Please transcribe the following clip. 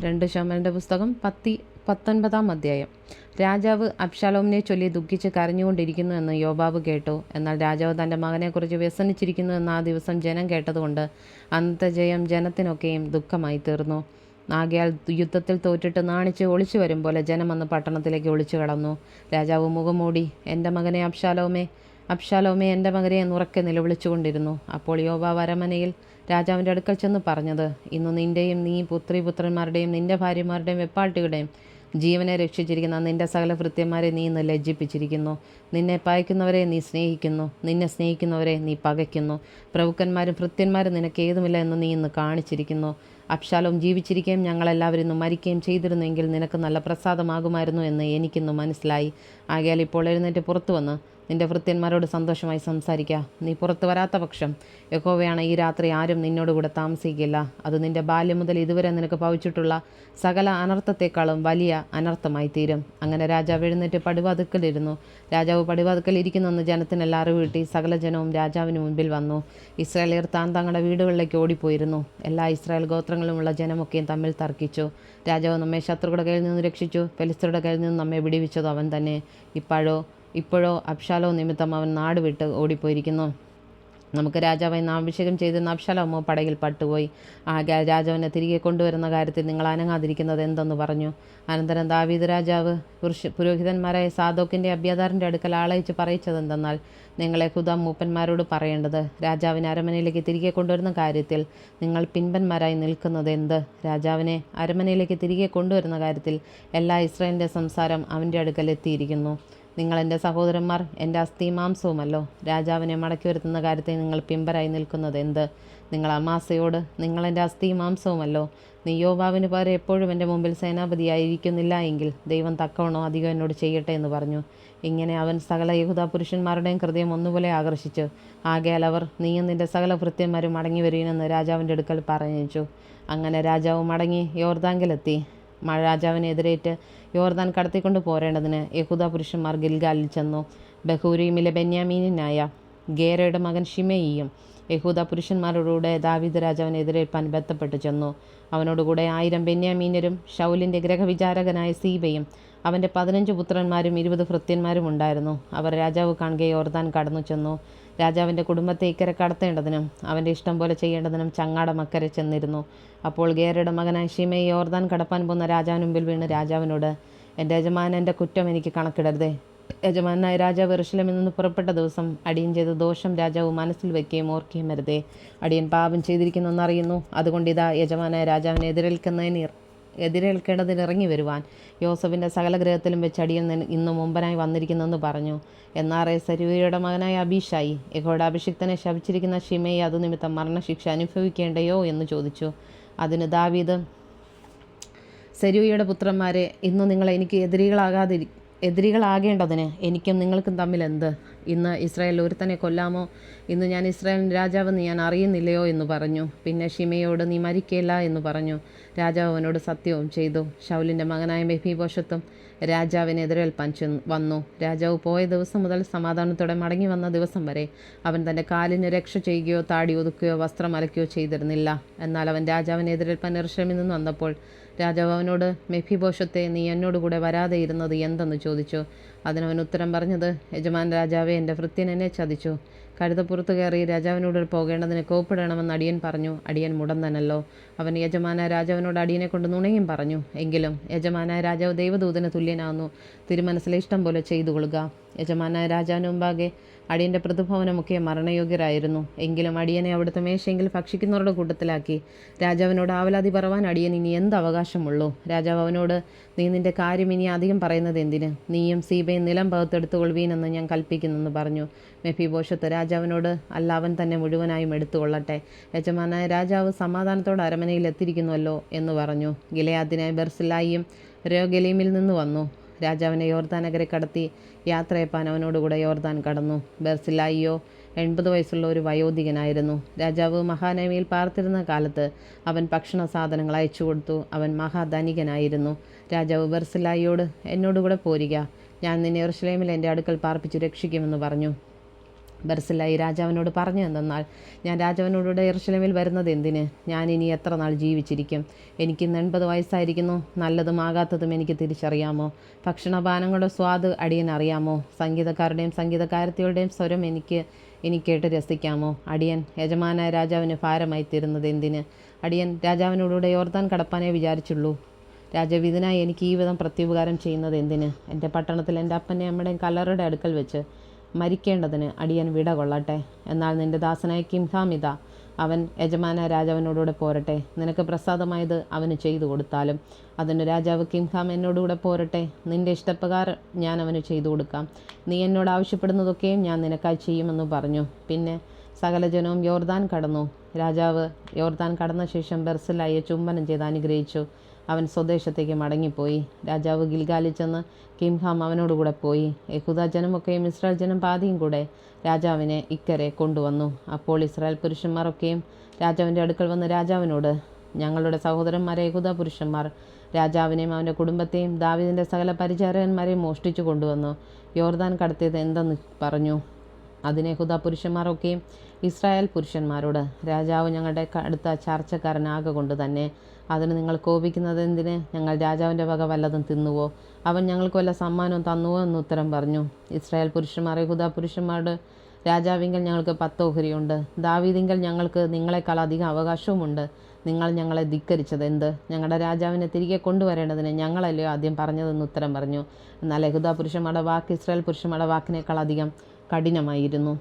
2 ശമൂവേലിന്റെ പുസ്തകം 19-ാം അധ്യായം. രാജാവ് അബ്ശാലോമിനെ ചൊല്ലി ദുഃഖിച്ച് കരഞ്ഞുകൊണ്ടിരിക്കുന്നു എന്ന് യോവാബ് കേട്ടു. എന്നാൽ രാജാവ് തൻ്റെ മകനെക്കുറിച്ച് വ്യസനിച്ചിരിക്കുന്നു എന്ന് ആ ദിവസം ജനം കേട്ടതുകൊണ്ട് അന്നത്തെ ജയം ജനത്തിനൊക്കെയും ദുഃഖമായി തീർന്നു. ആകയാൽ യുദ്ധത്തിൽ തോറ്റിട്ട് നാണിച്ച് ഒളിച്ചു വരും പോലെ ജനം അന്ന് പട്ടണത്തിലേക്ക് ഒളിച്ചു കടന്നു. രാജാവ് മുഖംമൂടി, എൻ്റെ മകനെ അബ്ശാലോമേ, അബ്ശാലോമേ, എൻ്റെ മകനെ എന്നുറക്കെ നിലവിളിച്ചുകൊണ്ടിരുന്നു. അപ്പോൾ യോവാബ് അരമനയിൽ രാജാവിൻ്റെ അടുക്കൽ ചെന്ന് പറഞ്ഞത്, ഇന്ന് നിൻ്റെയും നീ പുത്രിപുത്രന്മാരുടെയും നിൻ്റെ ഭാര്യമാരുടെയും വെപ്പാട്ടിയുടെയും ജീവനെ രക്ഷിച്ചിരിക്കുന്ന നിൻ്റെ സകല ഭൃത്യന്മാരെ നീ ഇന്ന് ലജ്ജിപ്പിച്ചിരിക്കുന്നു. നിന്നെ പകയ്ക്കുന്നവരെ നീ സ്നേഹിക്കുന്നു, നിന്നെ സ്നേഹിക്കുന്നവരെ നീ പകയ്ക്കുന്നു. പ്രഭുക്കന്മാരും ഭൃത്യന്മാരും നിനക്ക് ഏതുമില്ല എന്ന് നീ ഇന്ന് കാണിച്ചിരിക്കുന്നു. അബ്ശാലോം ജീവിച്ചിരിക്കുകയും ഞങ്ങളെല്ലാവരും ഇന്ന് മരിക്കുകയും ചെയ്തിരുന്നെങ്കിൽ നിനക്ക് നല്ല പ്രസാദമാകുമായിരുന്നു എന്ന് എനിക്കിന്ന് മനസ്സിലായി. ആകയാൽ ഇപ്പോൾ എഴുന്നേറ്റ് പുറത്തു വന്ന് നിന്റെ ഭൃത്യന്മാരോട് സന്തോഷമായി സംസാരിക്കുക. നീ പുറത്തു വരാത്ത പക്ഷം യഹോവയാണ് ഈ രാത്രി ആരും നിന്നോടുകൂടെ താമസിക്കില്ല. അത് നിന്റെ ബാല്യം മുതൽ ഇതുവരെ നിനക്ക് ഭവിച്ചിട്ടുള്ള സകല അനർത്ഥത്തെക്കാളും വലിയ അനർത്ഥമായി തീരും. അങ്ങനെ രാജാവ് എഴുന്നേറ്റ് പടിവാതിൽക്കലിരുന്നു. രാജാവ് പടിവാതിൽക്കൽ ഇരിക്കുന്നെന്ന് ജനത്തിനെല്ലാം അറിവ് കിട്ടി. സകല ജനവും രാജാവിന് മുൻപിൽ വന്നു. ഇസ്രായേലിയർ തങ്ങളുടെ വീടുകളിലേക്ക് ഓടിപ്പോയിരുന്നു. എല്ലാ ഇസ്രായേൽ ഗോത്രങ്ങളുമുള്ള ജനമൊക്കെയും തമ്മിൽ തർക്കിച്ചു. രാജാവ് നമ്മെ ശത്രുക്കളുടെ കയ്യിൽ നിന്ന് രക്ഷിച്ചു, ഫെലിസ്ത്യരുടെ കയ്യിൽ നിന്ന് നമ്മെ വിടുവിച്ചത് അവൻ തന്നെ. ഇപ്പോഴോ അബ്ശാലോം നിമിത്തം അവൻ നാട് വിട്ട് ഓടിപ്പോയിരിക്കുന്നു. നമുക്ക് രാജാവായി അഭിഷേകം ചെയ്തിരുന്ന അബ്ശാലോമോ പടയിൽ പട്ടുപോയി. ആകയാൽ രാജാവിനെ തിരികെ കൊണ്ടുവരുന്ന കാര്യത്തിൽ നിങ്ങൾ അനങ്ങാതിരിക്കുന്നത് എന്തെന്ന് പറഞ്ഞു. അനന്തരം ദാവീദ് രാജാവ് പുരോഹിതന്മാരായ സാദോക്കിൻ്റെ അബ്യാഥാറിൻ്റെ അടുക്കൽ ആളയച്ച് പറയിച്ചതെന്തെന്നാൽ, നിങ്ങൾ യെഹൂദാ മൂപ്പന്മാരോട് പറയേണ്ടത്, രാജാവിനെ അരമനയിലേക്ക് തിരികെ കൊണ്ടുവരുന്ന കാര്യത്തിൽ നിങ്ങൾ പിൻപന്മാരായി നിൽക്കുന്നത് എന്ത്? രാജാവിനെ അരമനയിലേക്ക് തിരികെ കൊണ്ടുവരുന്ന കാര്യത്തിൽ എല്ലാ ഇസ്രായേലിൻ്റെ സംസാരം അവൻ്റെ അടുക്കൽ എത്തിയിരിക്കുന്നു. നിങ്ങൾ എൻ്റെ സഹോദരന്മാർ, എൻ്റെ അസ്ഥിമാംസവുമല്ലോ. രാജാവിനെ മടക്കി വരുത്തുന്ന കാര്യത്തിൽ നിങ്ങൾ പിമ്പരായി നിൽക്കുന്നത് എന്ത്? നിങ്ങൾ അമാസയോട്, നിങ്ങൾ എൻ്റെ അസ്ഥിമാംസവുമല്ലോ. നീ യോവാബിന് പകരം എപ്പോഴും എൻ്റെ മുമ്പിൽ സേനാപതിയായിരിക്കുന്നില്ല എങ്കിൽ ദൈവം തക്കവണ്ണോ അധികം എന്നോട് ചെയ്യട്ടെ എന്ന് പറഞ്ഞു. ഇങ്ങനെ അവൻ സകല യഹൂദാ പുരുഷന്മാരുടെയും ഹൃദയം ഒന്നുപോലെ ആകർഷിച്ചു. ആകയാൽ അവർ, നീയും നിൻ്റെ സകല ഭൃത്യന്മാരും മടങ്ങി വരീനെന്ന് രാജാവിൻ്റെ അടുക്കൽ പറഞ്ഞയച്ചു. അങ്ങനെ രാജാവ് മടങ്ങി യോർദാങ്കിലെത്തി. രാജാവിനെ എതിരേറ്റ് യോർദാൻ കടത്തിക്കൊണ്ട് പോരേണ്ടതിന് യഹൂദാ പുരുഷന്മാർ ഗിൽഗാലിൽ ചെന്നു. ബഹൂരീമിലെ ബെന്യാമീനായ ഗേരയുടെ മകൻ ശിമെയിയും യഹൂദാ പുരുഷന്മാരോടുകൂടെ ദാവീദ് രാജാവിനെ എതിരേൽപ്പാൻ ബന്ധപ്പെട്ട് ചെന്നു. അവനോടുകൂടെ 1000 ബെന്യാമീനരും ശൗലിൻ്റെ ഗ്രഹവിചാരകനായ സീബയും അവൻ്റെ 15 പുത്രന്മാരും 20 ഭൃത്യന്മാരും ഉണ്ടായിരുന്നു. അവർ രാജാവ് കാണുക യോർദാൻ കടന്നു ചെന്നു. രാജാവിൻ്റെ കുടുംബത്തെ ഇക്കരെ കടത്തേണ്ടതിനും അവൻ്റെ ഇഷ്ടം പോലെ ചെയ്യേണ്ടതിനും ചങ്ങാടം അക്കരെ ചെന്നിരുന്നു. അപ്പോൾ ഗേരയുടെ മകനായ ശിമെയി യോർദാൻ കടപ്പാൻ പോകുന്ന രാജാവിന് മുമ്പിൽ വീണ് രാജാവിനോട്, എൻ്റെ യജമാനൻ എൻ്റെ കുറ്റം എനിക്ക് കണക്കിടരുതേ. യജമാനായ രാജാവ് യെരൂശലേമിൽ നിന്ന് പുറപ്പെട്ട ദിവസം അടിയൻ ചെയ്ത ദോഷം രാജാവ് മനസ്സിൽ വയ്ക്കുകയും ഓർക്കുകയും വരുതേ. അടിയൻ പാപം ചെയ്തിരിക്കുന്നെന്നറിയുന്നു. അതുകൊണ്ട് ഇതാ യജമാനായ രാജാവിനെ എതിരേൽക്കേണ്ടതിന് ഇറങ്ങി വരുവാൻ യോസഫിൻ്റെ സകല ഗൃഹത്തിലും വെച്ച് അടിയൻ ഇന്ന് മുമ്പനായി വന്നിരിക്കുന്നെന്ന് പറഞ്ഞു. എന്നാറേ സെരൂയയുടെ മകനായ അബീഷായി യഹോവയുടെ അഭിഷിക്തനെ ശപിച്ചിരിക്കുന്ന ശിമെയി അതുനിമിത്തം മരണശിക്ഷ അനുഭവിക്കേണ്ടയോ എന്ന് ചോദിച്ചു. അതിന് ദാവീദ്, സെരൂയയുടെ പുത്രന്മാരെ, ഇന്ന് നിങ്ങൾ എനിക്ക് എതിരികളാകേണ്ടതിന് എനിക്കും നിങ്ങൾക്കും തമ്മിൽ എന്ത്? ഇന്ന് ഇസ്രായേൽ ഒരുത്തനെ കൊല്ലാമോ? ഇന്ന് ഞാൻ ഇസ്രായേലിൻ്റെ രാജാവെന്ന് ഞാൻ അറിയുന്നില്ലയോ എന്ന് പറഞ്ഞു. പിന്നെ ശിമെയോട്, നീ മരിക്കയില്ല എന്ന് പറഞ്ഞു. രാജാവ് അവനോട് സത്യവും ചെയ്തു. ശൗലിൻ്റെ മകനായ മെഫീബോശത്തും രാജാവിനെ എതിരേൽപ്പാൻ വന്നു. രാജാവ് പോയ ദിവസം മുതൽ സമാധാനത്തോടെ മടങ്ങി വന്ന ദിവസം വരെ അവൻ തൻ്റെ കാലിന് രക്ഷ ചെയ്യുകയോ താടി ഒതുക്കുകയോ വസ്ത്രം അലക്കുകയോ ചെയ്തിരുന്നില്ല. എന്നാൽ അവൻ രാജാവിനെ എതിരേൽപ്പാൻ യെരൂശലേമിൽ നിന്ന് വന്നപ്പോൾ രാജാവ് അവനോട്, മെഫീബോശത്തെ, നീ എന്നോടുകൂടെ വരാതെ ഇരുന്നത് എന്തെന്ന് ചോദിച്ചു. അതിനവൻ ഉത്തരം പറഞ്ഞത്, യജമാൻ രാജാവേ, എൻ്റെ ഭൃത്യൻ എന്നെ ചതിച്ചു. കഴുതപ്പുറത്ത് കയറി രാജാവിനോട് പോകേണ്ടതിന് കോപ്പിടണമെന്ന് അടിയൻ പറഞ്ഞു. അടിയൻ മുടന്തനല്ലോ. അവൻ യജമാനായ രാജാവിനോട് അടിയനെ കൊണ്ട് നുണയും പറഞ്ഞു. എങ്കിലും യജമാനായ രാജാവ് ദൈവദൂതന് തുല്യനാകുന്നു. തിരുമനസ്സിലെ ഇഷ്ടം പോലെ ചെയ്തു കൊള്ളുക. യജമാനായ രാജാവിന് മുമ്പാകെ അടിയൻ്റെ പ്രതിഭവനമൊക്കെ മരണയോഗ്യരായിരുന്നു. എങ്കിലും അടിയനെ അവിടുത്തെ മേശയെങ്കിൽ ഭക്ഷിക്കുന്നവരുടെ കൂട്ടത്തിലാക്കി. രാജാവിനോട് ആവലാതി പറവാൻ അടിയൻ ഇനി എന്ത് അവകാശമുള്ളൂ? രാജാവ് അവനോട്, നീ നിൻ്റെ കാര്യം ഇനി അധികം പറയുന്നത് എന്തിന്? നീയും സീബയും നിലം പകുത്തെടുത്തു കൊള്ളുവീനെന്ന് ഞാൻ കൽപ്പിക്കുന്നെന്ന് പറഞ്ഞു. മെഫീബോശത്ത് രാജാവിനോട്, അല്ല, അവൻ തന്നെ മുഴുവനായും എടുത്തുകൊള്ളട്ടെ. യജമാനായ രാജാവ് സമാധാനത്തോടെ അരമനയിൽ എത്തിയിരിക്കുന്നുവല്ലോ എന്ന് പറഞ്ഞു. ഗിലെയാദിനായ ബർസില്ലായിയും രോഗലീമിൽ നിന്ന് വന്നു. രാജാവിനെ യോർദാനകരെ കടത്തി യാത്രയപ്പാൻ അവനോടുകൂടെ യോർദാൻ കടന്നു. ബർസില്ലായിയോ 80 വയസ്സുള്ള ഒരു വയോധികനായിരുന്നു. രാജാവ് മഹാനവമിയിൽ പാർത്തിരുന്ന കാലത്ത് അവൻ ഭക്ഷണ സാധനങ്ങൾ അയച്ചു കൊടുത്തു. അവൻ മഹാധനികനായിരുന്നു. രാജാവ് ബർസില്ലായിയോട്, എന്നോടുകൂടെ പോരുക, ഞാൻ നിന്നെ യെരൂശലേമിൽ എൻ്റെ അടുക്കൽ പാർപ്പിച്ച് രക്ഷിക്കുമെന്ന് പറഞ്ഞു. ബർസില്ലായി രാജാവിനോട് പറഞ്ഞു എന്തെന്നാൽ, ഞാൻ രാജാവിനോടുകൂടെ യെരൂശലേമിൽ വരുന്നത് എന്തിന്? ഞാൻ ഇനി എത്ര നാൾ ജീവിച്ചിരിക്കും? എനിക്കിന്ന് 80 വയസ്സായിരിക്കുന്നു. നല്ലതും ആകാത്തതും എനിക്ക് തിരിച്ചറിയാമോ? ഭക്ഷണപാനങ്ങളുടെ സ്വാദ് അടിയൻ അറിയാമോ? സംഗീതക്കാരുടെയും സംഗീതക്കാരത്തികളുടെയും സ്വരം ഇനി കേട്ട് രസിക്കാമോ? അടിയൻ യജമാനായ രാജാവിന് ഭാരമായി തീരുന്നത് എന്തിന്? അടിയൻ രാജാവിനോടുകൂടെ യോർദാൻ കടപ്പാനേ വിചാരിച്ചുള്ളൂ. രാജാവ് ഇതിനായി എനിക്ക് ഈ വിധം പ്രത്യുപകാരം ചെയ്യുന്നത് എന്തിന്? എൻ്റെ പട്ടണത്തിൽ എൻ്റെ അപ്പൻ്റെയും അമ്മയുടെയും കല്ലറയുടെ അടുക്കൽ വെച്ച് മരിക്കേണ്ടതിന് അടിയൻ വിട കൊള്ളട്ടെ. എന്നാൽ നിന്റെ ദാസനായ കിംഹാം ഇതാ, അവൻ യജമാനായ രാജാവിനോടുകൂടെ പോരട്ടെ. നിനക്ക് പ്രസാദമായത് അവന് ചെയ്തു കൊടുത്താലും. അതിന് രാജാവ്, കിംഹാം എന്നോടുകൂടെ പോരട്ടെ. നിന്റെ ഇഷ്ടപ്രകാരം ഞാൻ അവന് ചെയ്തു കൊടുക്കാം. നീ എന്നോട് ആവശ്യപ്പെടുന്നതൊക്കെയും ഞാൻ നിനക്കായി ചെയ്യുമെന്ന് പറഞ്ഞു. പിന്നെ സകല ജനവും യോർദാൻ കടന്നു. രാജാവ് യോർദാൻ കടന്ന ശേഷം ബർസില്ലായെ ചുംബനം ചെയ്ത് അനുഗ്രഹിച്ചു. അവൻ സ്വദേശത്തേക്ക് മടങ്ങിപ്പോയി. രാജാവ് ഗിൽഗാലിൽ ചെന്ന് കിംഹാം അവനോടുകൂടെ പോയി. യഹൂദ ജനമൊക്കെയും ഇസ്രായേൽ ജനം പാതിയും കൂടെ രാജാവിനെ ഇക്കരെ കൊണ്ടുവന്നു. അപ്പോൾ ഇസ്രായേൽ പുരുഷന്മാരൊക്കെയും രാജാവിൻ്റെ അടുക്കൽ വന്ന് രാജാവിനോട്, ഞങ്ങളുടെ സഹോദരന്മാരെ യഹൂദ പുരുഷന്മാർ രാജാവിനെയും അവൻ്റെ കുടുംബത്തെയും ദാവീദിൻ്റെ സകല പരിചാരകന്മാരെയും മോഷ്ടിച്ചു കൊണ്ടുവന്നു യോർദാൻ കടത്തിയത് എന്തെന്ന് പറഞ്ഞു. അതിന് യഹൂദ പുരുഷന്മാരൊക്കെയും ഇസ്രായേൽ പുരുഷന്മാരോട്, രാജാവ് ഞങ്ങളുടെ അടുത്ത ചാർച്ചക്കാരനാക കൊണ്ട് തന്നെ അതിന് നിങ്ങൾ കോപിക്കുന്നത് എന്തിന്? ഞങ്ങൾ രാജാവിൻ്റെ വക വല്ലതും തിന്നുവോ? അവൻ ഞങ്ങൾക്ക് വല്ല സമ്മാനവും തന്നുവോ എന്ന് ഉത്തരം പറഞ്ഞു. ഇസ്രായേൽ പുരുഷന്മാർ യഹൂദ പുരുഷന്മാരുടെ, രാജാവിങ്കൽ ഞങ്ങൾക്ക് 10 ഓഹരിയുണ്ട്. ദാവീദിങ്കൽ ഞങ്ങൾക്ക് നിങ്ങളെക്കാൾ അധികം അവകാശവുമുണ്ട്. നിങ്ങൾ ഞങ്ങളെ ധിക്കരിച്ചത് എന്ത്? ഞങ്ങളുടെ രാജാവിനെ തിരികെ കൊണ്ടുവരേണ്ടതിന് ഞങ്ങളല്ലയോ ആദ്യം പറഞ്ഞതെന്ന് ഉത്തരം പറഞ്ഞു. എന്നാൽ യഹൂദ പുരുഷന്മാരുടെ വാക്ക് ഇസ്രായേൽ പുരുഷന്മാരുടെ വാക്കിനേക്കാൾ അധികം കഠിനമായിരുന്നു.